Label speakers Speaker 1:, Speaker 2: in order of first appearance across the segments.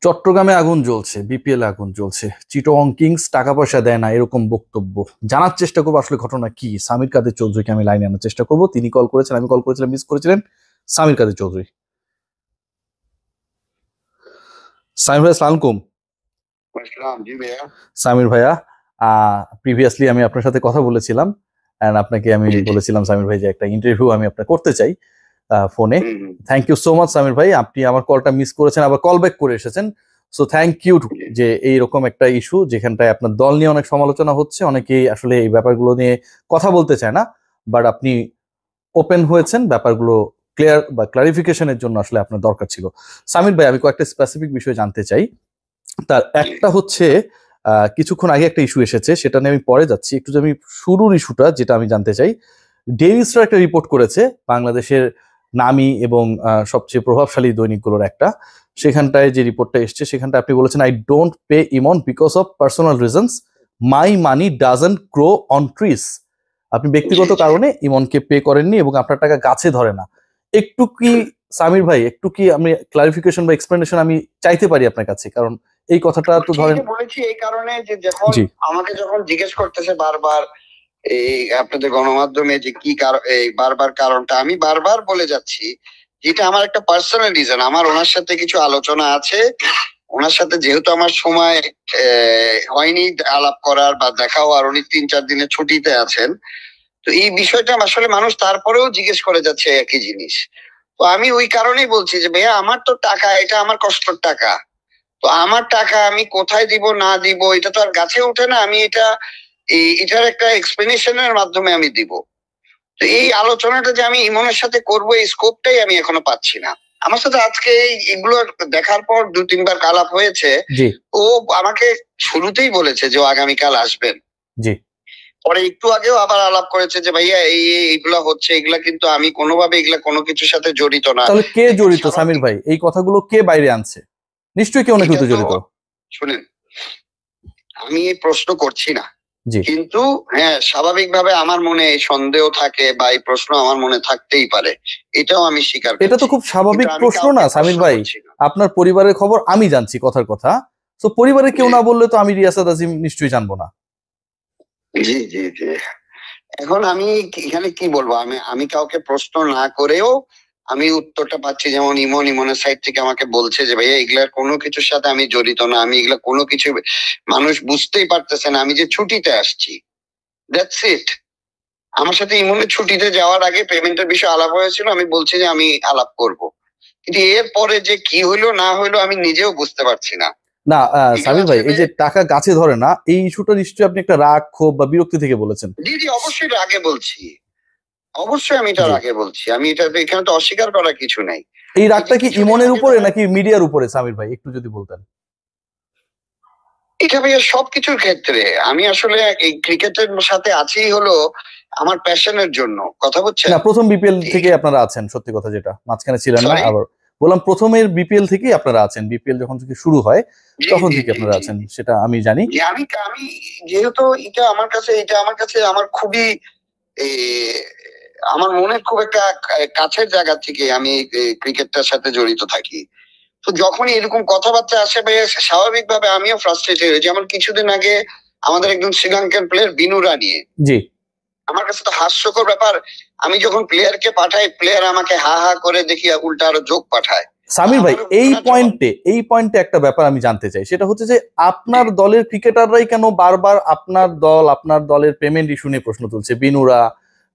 Speaker 1: চট্টগ্রামে আগুন জ্বলছে, বিপিএল আগুন জ্বলছে, চিটাগং কিংস টাকা পয়সা দেয় না, এরকম বক্তব্য। জানার চেষ্টা করবো আসলে ঘটনা কি। সামির কাদের চৌধুরীকে আমি লাইনে আনার চেষ্টা করবো। তিনি কল করেছেন, আমি কল করেছিলাম, মিস করেছিলেন। সামির কাদের চৌধুরী। সামির ভাই, আসসালামু আলাইকুম। সামির ভাইয়া, প্রিভিয়াসলি আমি আপনার সাথে কথা বলেছিলাম, এন্ড আপনাকে আমি বলেছিলাম সামির ভাই যে একটা ইন্টারভিউ আমি আপনার করতে চাই ফোনে। Thank you so much Samir ভাই, আপনি আমার কলটা মিস করেছেন, আবার কল ব্যাক করে এসেছেন। সো থ্যাংক ইউ যে এইরকম একটা ইস্যু যেখানটায় আপনার দল নিয়ে অনেক সমালোচনা হচ্ছে, অনেকেই আসলে এই ব্যাপারগুলো নিয়ে কথা বলতে চায় না, বাট আপনি ওপেন হয়েছেন, ব্যাপারগুলো ক্লিয়ার বা ক্লারিফিকেশনের জন্য আসলে আপনার দরকার ছিল। সামির ভাই, আমি কয়েকটা স্পেসিফিক বিষয় জানতে চাই। তার একটা হচ্ছে কিছুক্ষণ আগে একটা ইস্যু এসেছে, সেটা নিয়ে আমি পরে যাচ্ছি। একটু আমি শুরুর ইস্যুটা যেটা আমি জানতে চাই, ডেইলি স্টার একটা রিপোর্ট করেছে, বাংলাদেশের নামী এবং সবচেয়ে প্রভাবশালী দৈনিকগুলোর একটা। সেখানটায় যে রিপোর্টটা এসছে সেখানটা আপনি বলেছেন, I don't pay Emon because of personal reasons, my money doesn't grow on trees. আপনি ব্যক্তিগত কারণে ইমনকে পে করেননি এবং আপনার টাকা গাছে ধরে না। একটু কি সামির ভাই, একটু কি আমি ক্লারিফিকেশন বা এক্সপ্লেনেশন আমি চাইতে পারি আপনার কাছে? কারণ এই কথাটা তো ধরেন
Speaker 2: বলেছি এই কারণে যে যখন আমাকে যখন জিজ্ঞেস করতেছে বারবার এই আপনাদের গণমাধ্যমে যে কি বারবার কারণটা আমি বারবার বলে যাচ্ছি, যেটা আমার একটা পার্সোনাল রিজন। আমার ওনার সাথে কিছু আলোচনা আছে, ওনার সাথে যেহেতু আমার সময় হয়নি আলাপ করার বা দেখা হওয়ার, উনি 3-4 দিনের ছুটিতে আছেন, তো এই বিষয়টা আসলে মানুষ তারপরেও জিজ্ঞেস করে যাচ্ছে একই জিনিস। তো আমি ওই কারণেই বলছি যে ভাইয়া আমার তো টাকা, এটা আমার কষ্টের টাকা, তো আমার টাকা আমি কোথায় দিব না দিব এটা তো আর গাছে ওঠে না। আমি এটার একটা এক্সপ্লেনেশনের মাধ্যমে আমি দিব। তো এই আলোচনাটা যে আমি ইমনের সাথে করব, এই স্কোপটাই আমি এখনো পাচ্ছি না। আমার সাথে আজকে এগুলো দেখার পর 2-3 বার আলাপ হয়েছে। ও আমাকে শুরুতেই বলেছে যে ও আগামীকাল আসবেন, পরে একটু আগেও আবার আলাপ করেছে যে ভাইয়া এইগুলা হচ্ছে, এগুলা কিন্তু আমি কোনোভাবে এগুলা কোনো কিছুর সাথে জড়িত না।
Speaker 1: তাহলে কে জড়িত সামির ভাই? এই কথাগুলো কে বাইরে আনছে? নিশ্চয়ই কেউ না কেউ তো জড়িত।
Speaker 2: শুনেন, আমি এই প্রশ্ন করছি না, কিন্তু হ্যাঁ স্বাভাবিকভাবে আমার মনে সন্দেহ থাকে বা এই প্রশ্ন আমার মনে থাকতেই পারে, এটাও আমি স্বীকার করছি।
Speaker 1: এটা তো খুব স্বাভাবিক প্রশ্ন না সামির ভাই? আপনার পরিবারের খবর আমি জানছি, কথার কথা। তো পরিবারে কেউ না বললে তো আমি রিয়াসাত আজিম নিশ্চয়ই জানবো না।
Speaker 2: জি জি জি, এখন আমি এখানে কি বলবো, আমি কাউকে প্রশ্ন না করেও আমি উত্তরটা পাচ্ছি। যেমন ইমনের সাইড থেকে আমাকে বলছে যে ভাইয়া এগুলার কোনো কিছুর সাথে আমি জড়িত না, আমি এগুলা কোনো কিছু, মানুষ বুঝতেই পারতেছে না আমি যে ছুটিতে আসছি, দ্যাটস ইট। আমার সাথে ইমনের ছুটিতে যাওয়ার আগে পেমেন্টের বিষয়ে আলাপ হয়েছিল, আমি বলছি যে আমি আলাপ করব, কিন্তু এরপরে যে কি হইলো না হইলো আমি নিজেও বুঝতে পারছি না।
Speaker 1: না সামির ভাই, এই যে টাকা গাছে ধরে না, এই ইস্যুটা নিশ্চয়ই আপনি একটা রাগ, ক্ষোভ বা বিরক্তি থেকে বলেছেন।
Speaker 2: জি জি, অবশ্যই রাগে বলছি, অবশ্যই আমি এটা রাগে বলছি, আমি এটা এখানে তো অস্বীকার করার কিছু নাই।
Speaker 1: এই রাগটা কি ইমনের উপরে নাকি মিডিয়ার উপরে সামির ভাই, একটু যদি বলতেন।
Speaker 2: এটা ভাইয়া সবকিছুর ক্ষেত্রে, আমি আসলে এই ক্রিকেটের সাথে আছি হলো আমার প্যাশনের জন্য, কথা বলছেন
Speaker 1: না? প্রথম বিপিএল থেকে আপনারা আছেন, সত্যি কথা যেটা, মাঝখানে ছিলেন না। আবার বললাম প্রথমের বিপিএল থেকেই আপনারা আছেন, বিপিএল যখন থেকে শুরু হয় তখন থেকে আপনারা আছেন, সেটা আমি জানি।
Speaker 2: আমি যেহেতু এটা আমার কাছে আমার খুবই আমার মনের খুব একটা কাছের জায়গা থেকে আমি ক্রিকেটটার সাথে জড়িত থাকি। তো যখনই এরকম কথাবার্তা আসে ভাইয়া, স্বাভাবিকভাবে আমিও ফ্রাস্ট্রেটেড হই। যেমন কিছুদিন আগে আমাদের একজন শ্রীলঙ্কান প্লেয়ার বিনুরা নিয়ে, আমার কাছে তো হাস্যকর ব্যাপার, আমি যখন প্লেয়ারকে পাঠাই, প্লেয়ার আমাকে হা হা করে দেখি উল্টা আরো যোগ পাঠায়।
Speaker 1: সামির ভাই, এই পয়েন্টে একটা ব্যাপার আমি জানতে চাই, সেটা হচ্ছে যে আপনার দলের ক্রিকেটাররাই কেন বারবার আপনার দলের পেমেন্ট ইস্যু নিয়ে প্রশ্ন তুলছে? বিনুরা,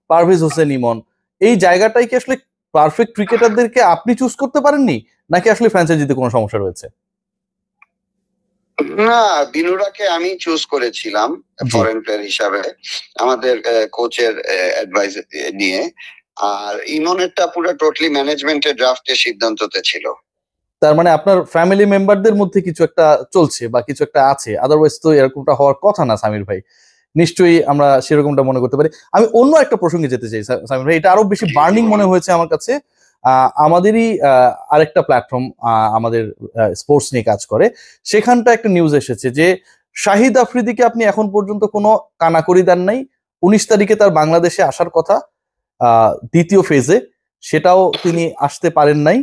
Speaker 1: পারভেজ হোসেন ইমন, এই জায়গাটাই কি আসলে পারফেক্ট ক্রিকেটারদেরকে আপনি চুজ করতে পারেননি, নাকি আসলে ফ্র্যাঞ্চাইজিতে কোনো সমস্যা রয়েছে?
Speaker 2: না, বিনুরাকে আমি চুজ করেছিলাম ফরেন প্লেয়ার হিসাবে আমাদের কোচের অ্যাডভাইস নিয়ে, আর ইমনেরটা পুরো টোটালি ম্যানেজমেন্টের ড্রাফটের সিদ্ধান্ততে ছিল।
Speaker 1: তার মানে আপনার ফ্যামিলি মেম্বারদের মধ্যে কিছু একটা চলছে বা কিছু একটা আছে, আদারওয়াইজ তো এরকমটা হওয়ার কথা না সামির ভাই। নিশ্চয়ই আমরা সেরকমটা মনে করতে পারি। আমি অন্য একটা প্রসঙ্গে যেতে চাই সামির ভাই, এটা আরো বেশি বার্নিং মনে হয়েছে আমার কাছে। আমাদেরই আরেকটা প্ল্যাটফর্ম আমাদের স্পোর্টস নিয়ে কাজ করে, সেখানটা একটা নিউজ এসেছে যে শাহিদ আফ্রিদিকে আপনি এখন পর্যন্ত কোনো কানাকড়ি দেন নাই। 19 তারিখে তার বাংলাদেশে আসার কথা, দ্বিতীয় ফেজে, সেটাও তিনি আসতে পারেন নাই,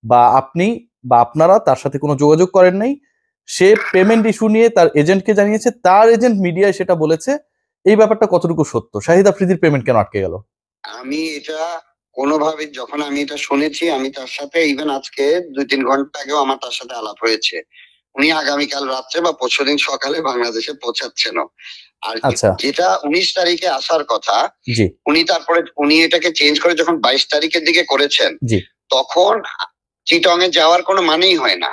Speaker 1: বা আপনি বা আপনারা তার সাথে কোনো যোগাযোগ করেন নাই, সে পেমেন্ট ইস্যু নিয়ে তার এজেন্টকে জানিয়েছে, তার এজেন্ট মিডিয়ায় সেটা বলেছে, এই ব্যাপারটা কতটুকু সত্য? শাহিদ আফ্রিদির পেমেন্ট কেন আটকে গেল?
Speaker 2: আমি এটা কোনোভাবে যখন আমি এটা শুনেছি, আমি তার সাথে ইভেন আজকে 2-3 ঘন্টা আগেও আমার তার সাথে আলাপ হয়েছে। উনি আগামীকাল রাত্রে বা পরশুদিন সকালে বাংলাদেশে পৌঁছাচ্ছেন। আর যেটা 19 তারিখে আসার কথা, উনি এটাকে চেঞ্জ করে যখন 22 তারিখের দিকে করেছেন, তখন চিটং এ যাওয়ার কোনো মানেই হয় না।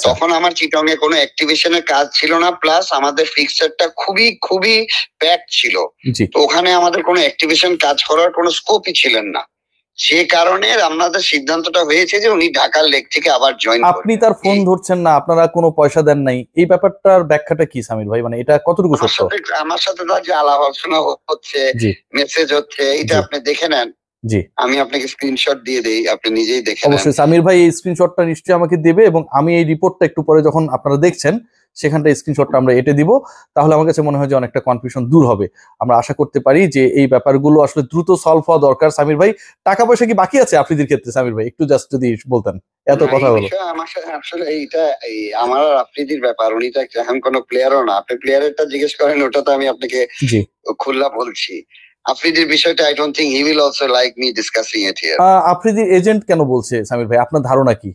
Speaker 2: তখন আমার চিটং এ কোনো অ্যাক্টিভেশনের কাজ ছিল না, প্লাস আমাদের ফিক্সারটা খুবই খুবই প্যাক ছিল, তো ওখানে আমাদের কোনো অ্যাক্টিভেশন কাজ করার কোনো স্কোপই ছিলেন না। সে কারণে আমাদের সিদ্ধান্তটা হয়েছে যে উনি ঢাকার লেক থেকে আবার জয়েন করবেন।
Speaker 1: আপনি তার ফোন ধরছেন না, আপনারা কোনো পয়সা দেন নাই, এই ব্যাপারটার ব্যাখ্যাটা কি সামির ভাই? মানে এটা কতটুকু সত্য?
Speaker 2: আমার সাথে তার যে আলাপ আলোচনা হচ্ছে, মেসেজ হচ্ছে, এটা আপনি দেখে নেন। আমি আপনাকে স্ক্রিনশট দিয়ে দেই, আপনি নিজেই দেখে নেন।
Speaker 1: অবশ্যই সামির ভাই এই স্ক্রিনশটটা নিশ্চয়ই আমাকে দেবে, এবং আমি এই রিপোর্টটা একটু পরে যখন আপনারা দেখছেন সেখানটা স্ক্রিনশটটা আমরা এঁটে দিব, তাহলে আমার কাছে মনে হয় যে অনেকটা কনফিউশন দূর হবে। আমরা আশা করতে পারি যে এই ব্যাপারগুলো আসলে দ্রুত সলভ হওয়া দরকার। সামির ভাই, টাকা পয়সা কি বাকি আছে আফ্রিদির ক্ষেত্রে? সামির ভাই একটু জাস্ট যদি বলতেন, এত কথা হলো।
Speaker 2: আমার সাথে আসলে এইটা আমার আর আফ্রিদির ব্যাপার, উনি তো এখন কোনো প্লেয়ারও না। আপনি প্লেয়ারেরটা জিজ্ঞেস করেন, ওটা তো আমি আপনাকে খুললা বলছি। আফ্রিদির বিষয়টা I don't think he will also like me discussing it here.
Speaker 1: আফ্রিদির এজেন্ট কেন বলছে সামির ভাই? আপনার ধারণা কি?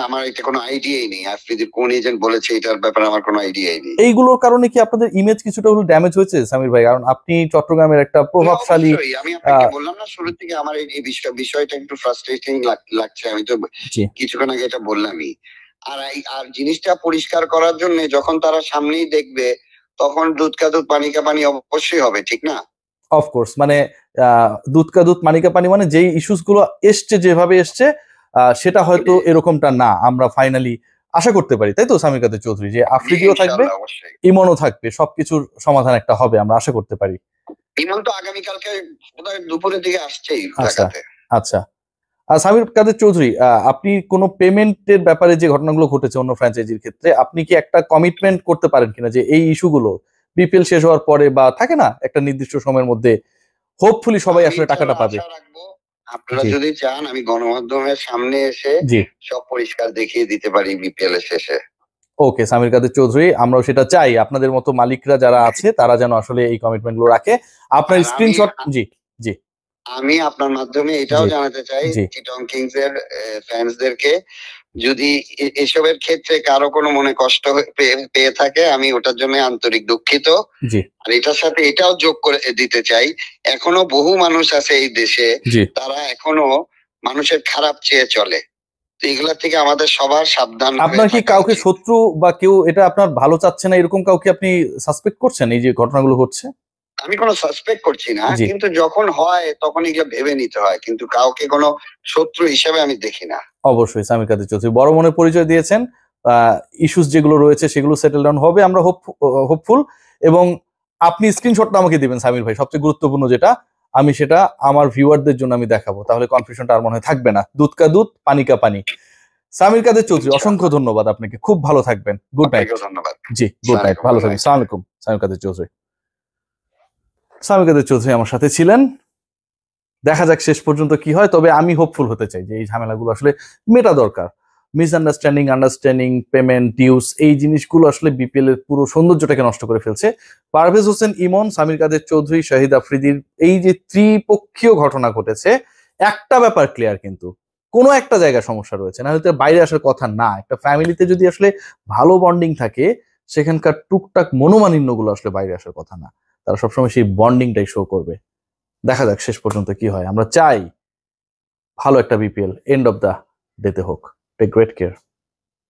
Speaker 2: আমার এটা কোনো আইডিয়াই নেই। আফ্রিদির কোন এজেন্ট বলেছে এটার ব্যাপারে আমার কোনো আইডিয়াই নেই।
Speaker 1: এইগুলোর কারণে কি আপনাদের ইমেজ কিছুটা হলো ড্যামেজ হয়েছে সামির ভাই? কারণ আপনি চট্টগ্রামের একটা প্রভাবশালী,
Speaker 2: আমি আপনাকে বললাম না শুরু থেকে আমার এই বিষয়টা একটু ফ্রাস্ট্রেটিং লাগছে। আমি তো কিছুক্ষণ আগে এটা বললামই। আর জিনিসটা পরিষ্কার করার জন্য যখন তারা সামনেই দেখবে, তখন দুধ কা দুধ পানি কা পানি অবশ্যই হবে, ঠিক না?
Speaker 1: অফকোর্স, মানে দুধ কা দুধ পানি কা পানি, মানে যেই ইস্যুস গুলো এসছে, যেভাবে এসছে, সেটা হয়তো এরকমটা না, আমরা ফাইনালি আশা করতে পারি, তাই তো সামির কাদের চৌধুরী? যে আফ্রিদিও থাকবে, ইমনও থাকবে, সবকিছুর সমাধান একটা হবে, আমরা আশা করতে পারি।
Speaker 2: ইমন তো আগামীকালকে বোধহয় দুপুরের দিকে আসছেই
Speaker 1: ঢাকাতে। আচ্ছা, সামির কাদের চৌধুরী, আপনি কোনো পেমেন্টের ব্যাপারে যে ঘটনাগুলো ঘটেছে অন্য ফ্র্যাঞ্চাইজির ক্ষেত্রে, আপনি কি একটা কমিটমেন্ট করতে পারেন কিনা যে এই ইস্যুগুলো বিপিএল শেষ হওয়ার পরে, বা থাকে না একটা নির্দিষ্ট সময়ের মধ্যে, হোপফুলি সবাই আসলে টাকাটা পাবে?
Speaker 2: আপনারা যদি চান আমি গণমাধ্যমের সামনে এসে সব পরিষ্কার দেখিয়ে দিতে পারি বিপিএল এর শেষে।
Speaker 1: ওকে সামির কাদের চৌধুরী, আমরাও সেটা চাই। আপনাদের মতো মালিকরা যারা আছে তারা যেন আসলে এই কমিটমেন্ট গুলো রাখে। আপনার স্ক্রিনশট। জি জি,
Speaker 2: আমি আপনার মাধ্যমে এটাও জানাতে চাই চিটং কিংস এর ফ্যান্সদেরকে, যদি এসবের ক্ষেত্রে কারো কোনো মনে কষ্ট পেয়ে থাকে, আমি ওটার জন্য আন্তরিক দুঃখিত। আর এটার সাথে এটাও যোগ করে দিতে চাই, এখনো বহু মানুষ আছে এই দেশে, তারা এখনো মানুষের খারাপ চেয়ে চলে। এগুলা থেকে আমাদের সবার সাবধান।
Speaker 1: আপনার কি কাউকে শত্রু বা কেউ এটা আপনার ভালো চাচ্ছে না, এরকম কাউকে আপনি সাসপেক্ট করছেন এই যে ঘটনাগুলো ঘটছে?
Speaker 2: আমি কোনো সাসপেক্ট করছি না, কিন্তু যখন হয় তখন এগুলো ভেবে নিতে হয়, কিন্তু কাউকে কোনো শত্রু হিসেবে আমি দেখি না।
Speaker 1: অবশ্যই সামির কাদের চৌধুরী বড় মনে পরিচয় দিয়েছেন। ইস্যুস যেগুলো রয়েছে সেগুলো সেটেল ডাউন হবে, আমরা হোপফুল। এবং আপনি স্ক্রিনশটটা আমাকে দিবেন সামির ভাই, সবচেয়ে গুরুত্বপূর্ণ যেটা, আমি সেটা আমার ভিউয়ারদের জন্য আমি দেখাবো, তাহলে কনফিউশনটা আর মনে হয় থাকবে না। দুধ কা দুধ পানি কা পানি। সামির কাদের চৌধুরী, অসংখ্য ধন্যবাদ আপনাকে, খুব ভালো থাকবেন। Good night.
Speaker 2: ধন্যবাদ।
Speaker 1: জি, গুড নাইট, ভালো থাকবেন। আসসালামু আলাইকুম। সামির কাদের চৌধুরী, সামির কাদের চৌধুরী আমার সাথে ছিলেন। দেখা যাক শেষ পর্যন্ত কি হয়, তবে আমি হোপফুল হতে চাই যে এই ঝামেলাগুলো আসলে মেটা দরকার। মিসআন্ডারস্ট্যান্ডিং, আন্ডারস্ট্যান্ডিং, পেমেন্ট, ডিউস, এই জিনিসগুলো আসলে বিপিএল এর পুরো সৌন্দর্যটাকে নষ্ট করে ফেলছে। পারভেজ হোসেন ইমন, সামির কাদের চৌধুরী, শাহিদ আফ্রিদির এই যে ত্রিপক্ষীয় ঘটনা ঘটেছে, একটা ব্যাপার ক্লিয়ার, কিন্তু কোনো একটা জায়গায় সমস্যা রয়েছে, না হয়তো বাইরে আসার কথা না। একটা ফ্যামিলিতে যদি আসলে ভালো বন্ডিং থাকে, সেখানকার টুকটাক মনোমালিন্যগুলো আসলে বাইরে আসার কথা না, তারা সবসময় সেই বন্ডিংটাই শো করবে। দেখা যাক শেষ পর্যন্ত কি হয়। আমরা চাই ভালো একটা বিপিএল এন্ড অফ দ্য ডেতে হোক। Take great care.